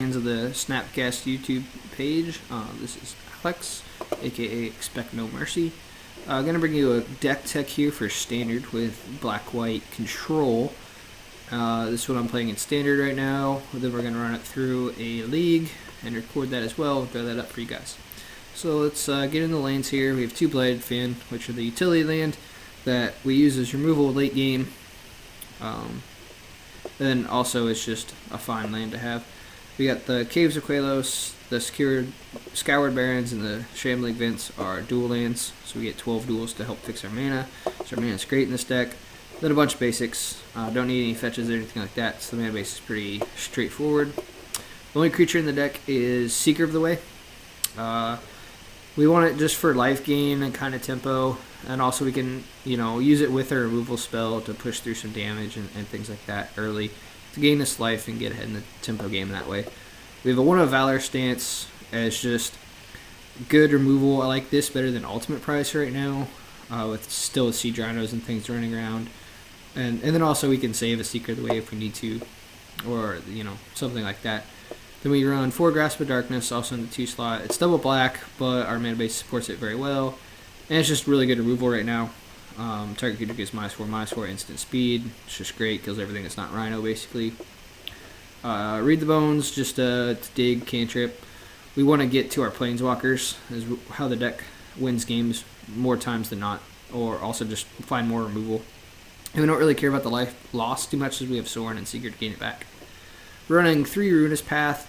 Fans of the Snapcast YouTube page. This is Alex, aka Expect No Mercy. Gonna bring you a deck tech here for standard with black-white control. This is what I'm playing in standard right now. Then we're gonna run it through a league and record that as well. Throw that up for you guys. So let's get in the lanes here. We have two-bladed Fin, which are the utility land that we use as removal late game. Then also it's just a fine land to have. We got the Caves of Quelos, the Scoured Barrens, and the Shambling Vents are dual lands, so we get 12 duals to help fix our mana. So our mana's great in this deck. Then a bunch of basics. Don't need any fetches or anything like that, so the mana base is pretty straightforward. The only creature in the deck is Seeker of the Way. We want it just for life gain and kind of tempo, and also we can, use it with a removal spell to push through some damage and things like that early to gain this life and get ahead in the tempo game that way. We have a One of Valor stance as just good removal. I like this better than Ultimate Price right now, with still Sea Rhinos and things running around. And then also we can save a Seeker of the Way if we need to, or something like that. Then we run 4 Grasp of Darkness, also in the 2 slot. It's double black, but our mana base supports it very well. And it's just really good removal right now. Target creature gets -4/-4 instant speed. It's just great, kills everything that's not Rhino, basically. Read the Bones, just to dig, cantrip. We want to get to our Planeswalkers, is how the deck wins games more times than not, or also just find more removal. And we don't really care about the life loss too much, as we have Sorin and Seeker to gain it back. We're running 3 Ruinous Path.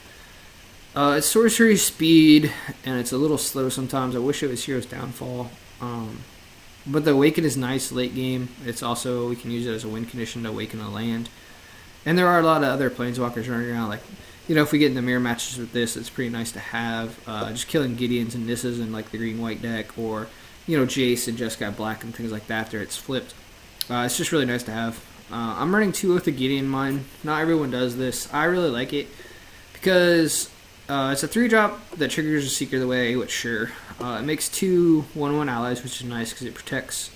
It's sorcery speed, and it's a little slow sometimes. I wish it was Hero's Downfall. But the Awaken is nice late game. It's also, we can use it as a win condition to awaken a land. And there are a lot of other Planeswalkers running around. Like, if we get in the mirror matches with this, it's pretty nice to have. Just killing Gideons and Nissas in like the green-white deck, or, Jace and Jeskai Black and things like that after it's flipped. It's just really nice to have. I'm running 2 with the Gideon in mind. Not everyone does this. I really like it because it's a 3-drop that triggers a Seeker of the Way, which sure. It makes 2 1/1 allies, which is nice because it protects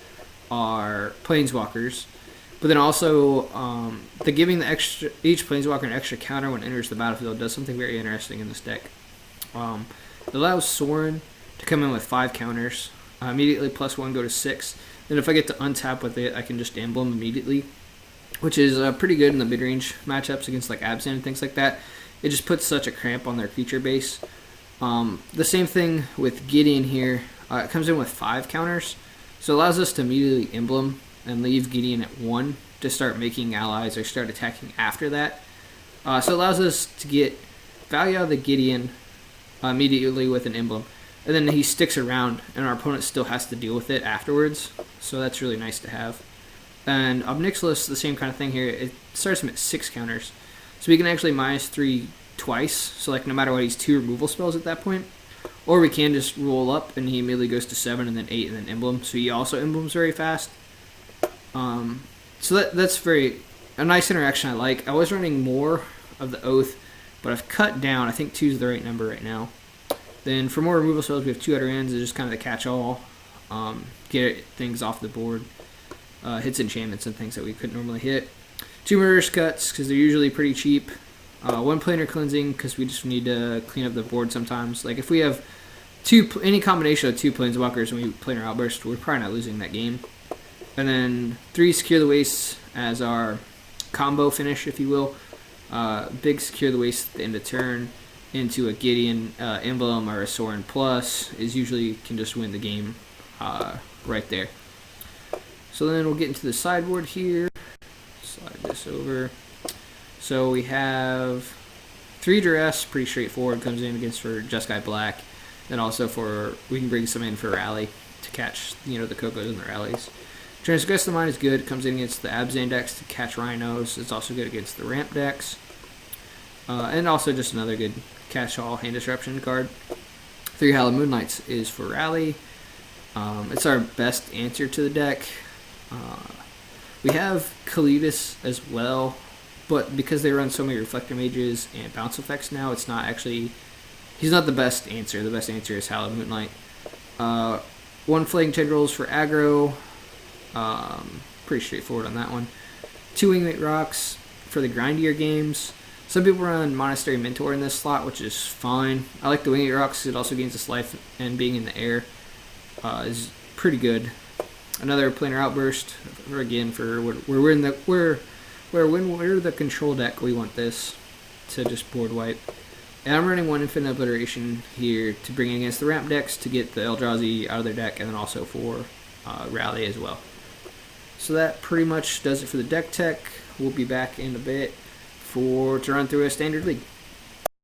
our Planeswalkers. But then also, the giving each Planeswalker an extra counter when it enters the battlefield does something very interesting in this deck. It allows Sorin to come in with 5 counters, immediately +1 go to 6. Then if I get to untap with it, I can just emblem immediately, which is pretty good in the mid-range matchups against like Abzan and things like that. It just puts such a cramp on their creature base. The same thing with Gideon here. It comes in with 5 counters, so it allows us to immediately emblem and leave Gideon at 1 to start making allies or start attacking after that. So it allows us to get value out of the Gideon immediately with an emblem. And then he sticks around, and our opponent still has to deal with it afterwards. So that's really nice to have. And Obnixilis, the same kind of thing here. It starts him at 6 counters. So we can actually -3 twice. So like no matter what, he's 2 removal spells at that point. Or we can just roll up, and he immediately goes to 7, and then 8, and then emblem. So he also emblems very fast. So that's a nice interaction I like. I was running more of the Oath, but I've cut down. I think 2 is the right number right now. Then for more removal spells, we have 2 Utter Ends. It's just kind of the catch-all. Get things off the board. Hits enchantments and things that we couldn't normally hit. 2 Murderous Cuts, because they're usually pretty cheap. 1 Planar Cleansing, because we just need to clean up the board sometimes. Like if we have any combination of 2 Planeswalkers and we Planar Outburst, we're probably not losing that game. And then 3 Secure the Waste as our combo finish, if you will. Big Secure the Waste at the end of turn into a Gideon emblem or a Sorin Plus is usually can just win the game right there. So then we'll get into the sideboard here. Slide this over. So we have 3 Duress, pretty straightforward, comes in against for Jeskai Black. And also we can bring some in for Rally to catch, the Cocos and the Rallies. Transgress the Mind is good. It comes in against the Abzan decks to catch Rhinos. It's also good against the Ramp decks. And also just another good catch-all hand disruption card. 3 Hallowed Moonlights is for Rally. It's our best answer to the deck. We have Kalidas as well, but because they run so many Reflector Mages and bounce effects now, it's not actually... He's not the best answer. The best answer is Hallowed Moonlight. 1 Flaying Tendrils for aggro. Pretty straightforward on that one. 2 Wingmate Rocks for the grindier games. Some people run Monastery Mentor in this slot, which is fine. I like the Wing Eater Rocks. It also gains its life, and being in the air is pretty good. Another Planar Outburst, for when we're the control deck, we want this to just board wipe. And I'm running one Infinite Obliteration here to bring in against the ramp decks to get the Eldrazi out of their deck, and then also for Rally as well. So that pretty much does it for the deck tech. We'll be back in a bit to run through a Standard League.